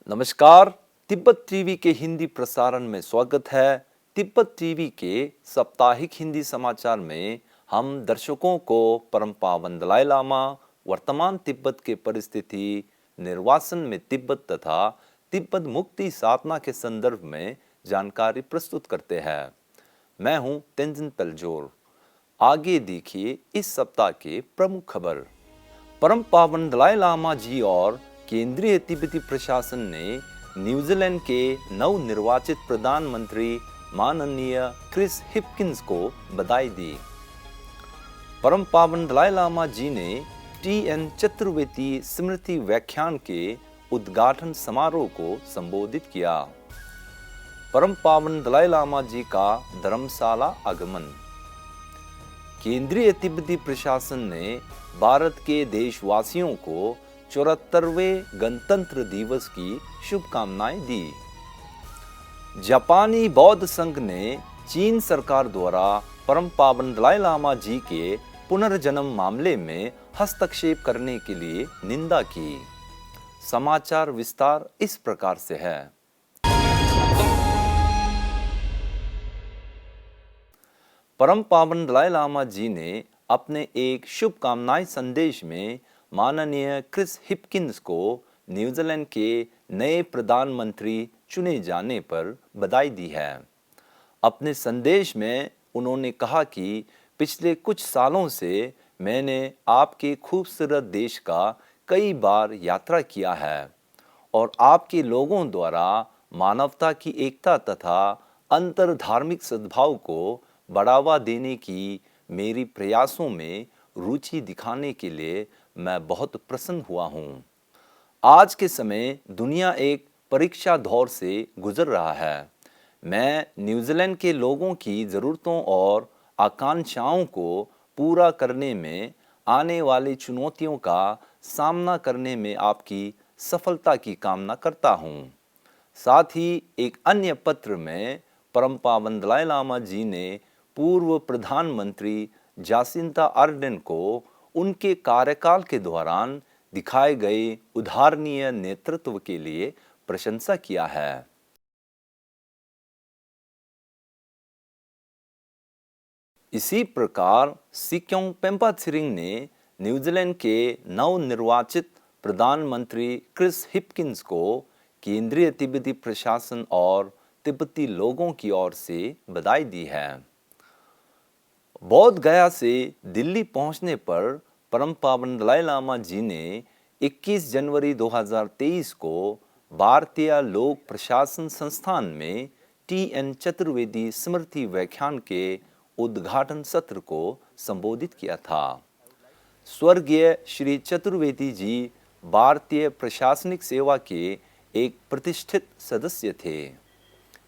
नमस्कार। तिब्बत टीवी के हिंदी प्रसारण में स्वागत है। तिब्बत टीवी के साप्ताहिक हिंदी समाचार में हम दर्शकों को परम पावन दलाई लामा, वर्तमान तिब्बत के परिस्थिति, निर्वासन में तिब्बत तथा तिब्बत मुक्ति साधना के संदर्भ में जानकारी प्रस्तुत करते हैं। मैं हूं तेंजिन पेलजोर। आगे देखिए इस सप्ताह के प्रमुख खबर। परम पावन दलाई लामा जी और केंद्रीय तिब्बती प्रशासन ने न्यूजीलैंड के नवनिर्वाचित प्रधानमंत्री माननीय क्रिस हिपकिंस को बधाई दी। परम पावन दलाई लामा जी ने टी.एन. चतुर्वेदी स्मृति व्याख्यान के उद्घाटन समारोह को संबोधित किया। परम पावन दलाई लामा जी का धर्मशाला आगमन। केंद्रीय तिब्बती प्रशासन ने भारत के देशवासियों को 74वें गणतंत्र दिवस की शुभकामनाएं दी। जापानी बौद्ध संघ ने चीन सरकार द्वारा परम पावन दलाई लामा जी के पुनर्जन्म मामले में हस्तक्षेप करने के लिए निंदा की। समाचार विस्तार इस प्रकार से है। परम पावन दलाई लामा जी ने अपने एक शुभकामनाएं संदेश में माननीय क्रिस हिपकिंस को न्यूजीलैंड के नए प्रधानमंत्री चुने जाने पर बधाई दी है। अपने संदेश में उन्होंने कहा कि पिछले कुछ सालों से मैंने आपके खूबसूरत देश का कई बार यात्रा किया है और आपके लोगों द्वारा मानवता की एकता तथा अंतरधार्मिक सद्भाव को बढ़ावा देने की मेरी प्रयासों में रुचि दिखाने के लिए मैं बहुत प्रसन्न हुआ हूँ। आज के समय दुनिया एक परीक्षा दौर से गुजर रहा है। मैं न्यूजीलैंड के लोगों की ज़रूरतों और आकांक्षाओं को पूरा करने में आने वाली चुनौतियों का सामना करने में आपकी सफलता की कामना करता हूँ। साथ ही एक अन्य पत्र में परम पावन दलाई लामा जी ने पूर्व प्रधानमंत्री जासिंता आर्डेन को उनके कार्यकाल के दौरान दिखाए गए उदाहरणीय नेतृत्व के लिए प्रशंसा किया है। इसी प्रकार सिक्योंग पेम्पा थिरिंग ने न्यूजीलैंड के नवनिर्वाचित प्रधानमंत्री क्रिस हिपकिंस को केंद्रीय तिब्बती प्रशासन और तिब्बती लोगों की ओर से बधाई दी है। बोध गया से दिल्ली पहुंचने पर परम पावन दलाई लामा जी ने 21 जनवरी 2023 को भारतीय लोक प्रशासन संस्थान में टी.एन. चतुर्वेदी स्मृति व्याख्यान के उद्घाटन सत्र को संबोधित किया था। स्वर्गीय श्री चतुर्वेदी जी भारतीय प्रशासनिक सेवा के एक प्रतिष्ठित सदस्य थे।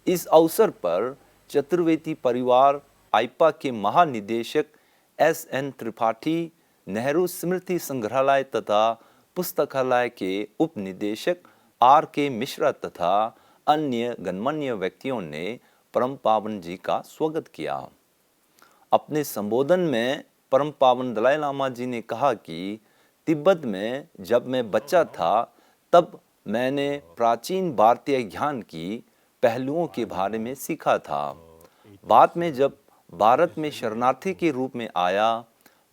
इस अवसर पर चतुर्वेदी परिवार आईपा के महानिदेशक एस.एन. त्रिपाठी, नेहरू स्मृति संग्रहालय तथा पुस्तकालय के उपनिदेशक आर.के. मिश्रा तथा अन्य गणमान्य व्यक्तियों ने परम पावन जी का स्वागत किया। अपने संबोधन में परम पावन दलाई लामा जी ने कहा कि तिब्बत में जब मैं बच्चा था तब मैंने प्राचीन भारतीय ज्ञान की पहलुओं के बारे में सीखा था। बाद में जब भारत में शरणार्थी के रूप में आया,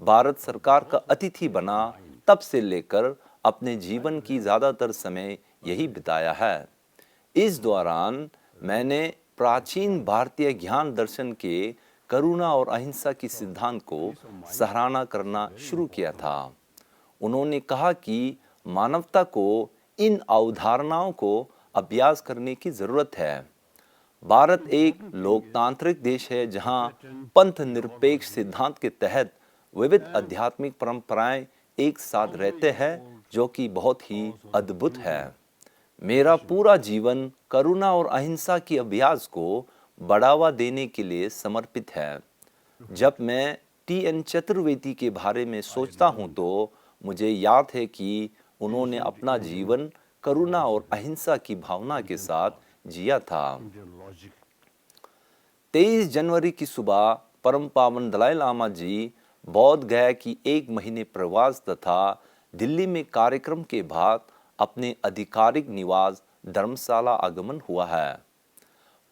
भारत सरकार का अतिथि बना, तब से लेकर अपने जीवन की ज़्यादातर समय यही बिताया है। इस दौरान मैंने प्राचीन भारतीय ज्ञान दर्शन के करुणा और अहिंसा की सिद्धांत को सराहना करना शुरू किया था। उन्होंने कहा कि मानवता को इन अवधारणाओं को अभ्यास करने की ज़रूरत है। भारत एक लोकतांत्रिक देश है जहां पंथ निरपेक्ष सिद्धांत के तहत विविध आध्यात्मिक परंपराएं एक साथ रहते हैं, जो कि बहुत ही अद्भुत है। मेरा पूरा जीवन करुणा और अहिंसा की अभ्यास को बढ़ावा देने के लिए समर्पित है। जब मैं टी.एन. चतुर्वेदी के बारे में सोचता हूं तो मुझे याद है कि उन्होंने अपना जीवन करुणा और अहिंसा की भावना के साथ जिया था। 23 जनवरी की सुबह परम पावन दलाई लामा जी बोध गया की एक महीने प्रवास तथा दिल्ली में कार्यक्रम के बाद अपने आधिकारिक निवास धर्मशाला आगमन हुआ है।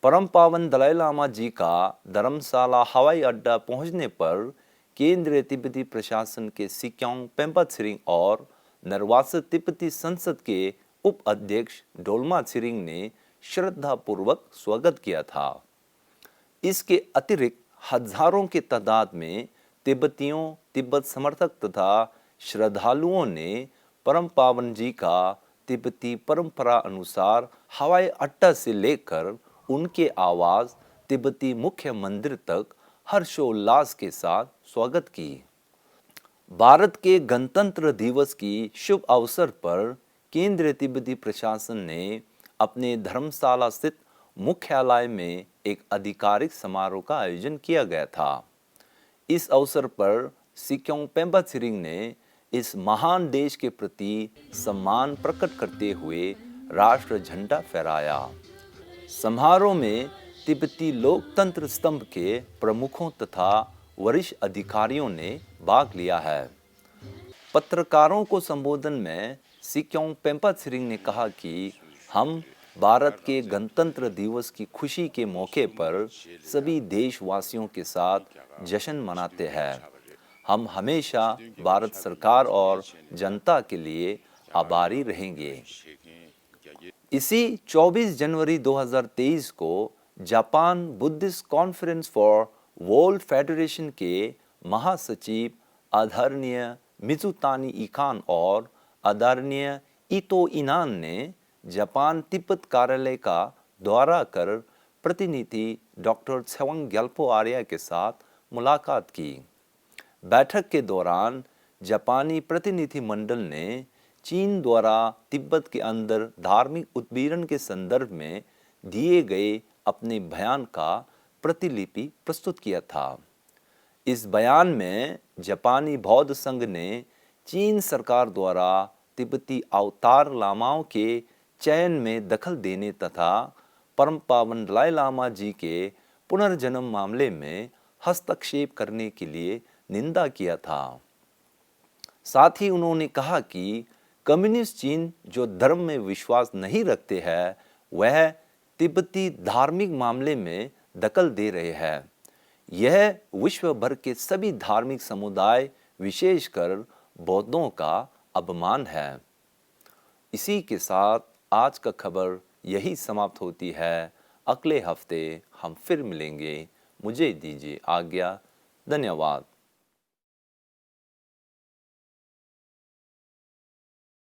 परम पावन दलाई लामा जी का धर्मशाला हवाई अड्डा पहुंचने पर केंद्रीय तिब्बती प्रशासन के सिक्योंग पेम्पा छिरिंग और निर्वासित तिब्बती संसद के उप अध्यक्ष डोलमा छिरिंग ने श्रद्धापूर्वक स्वागत किया था। इसके अतिरिक्त हजारों की तादाद में तिब्बतियों, तिब्बत समर्थक तथा श्रद्धालुओं ने परम पावन जी का तिब्बती परंपरा अनुसार हवाई अड्डा से लेकर उनके आवास तिब्बती मुख्य मंदिर तक हर्षोल्लास के साथ स्वागत की। भारत के गणतंत्र दिवस की शुभ अवसर पर केंद्रीय तिब्बती प्रशासन ने अपने धर्मशाला स्थित मुख्यालय में एक आधिकारिक समारोह का आयोजन किया गया था। इस अवसर पर सिक्योंग पेम्पा छिरिंग ने इस महान देश के प्रति सम्मान प्रकट करते हुए राष्ट्र झंडा फहराया। समारोह में तिब्बती लोकतंत्र स्तंभ के प्रमुखों तथा वरिष्ठ अधिकारियों ने भाग लिया है। पत्रकारों को संबोधन में सिक्योंग पेम्पा छिरिंग ने कहा कि हम भारत के गणतंत्र दिवस की खुशी के मौके पर सभी देशवासियों के साथ जश्न मनाते हैं। हम हमेशा भारत सरकार और जनता के लिए आभारी रहेंगे। इसी 24 जनवरी 2023 को Japan Buddhist conference for world federation के महासचिव आदरणीय मिजुतानी इकान और आदरणीय इतो इनान ने जापान तिब्बत कार्यालय का दौरा कर प्रतिनिधि डॉक्टर छेवांग ग्याल्पो आर्य के साथ मुलाकात की। बैठक के दौरान जापानी प्रतिनिधि मंडल ने चीन द्वारा तिब्बत के अंदर धार्मिक उत्पीड़न के संदर्भ में दिए गए अपने बयान का प्रतिलिपि प्रस्तुत किया था। इस बयान में जापानी बौद्ध संघ ने चीन सरकार द्वारा तिब्बती अवतार लामाओं के चयन में दखल देने तथा परम पावन दलाई लामा जी के पुनर्जन्म मामले में हस्तक्षेप करने के लिए निंदा किया था। साथ ही उन्होंने कहा कि कम्युनिस्ट चीन जो धर्म में विश्वास नहीं रखते हैं, वह तिब्बती धार्मिक मामले में दखल दे रहे हैं। यह विश्व भर के सभी धार्मिक समुदाय, विशेषकर बौद्धों का अपमान है। इसी के साथ आज का खबर यही समाप्त होती है। अगले हफ्ते हम फिर मिलेंगे। मुझे दीजिए आज्ञा। धन्यवाद।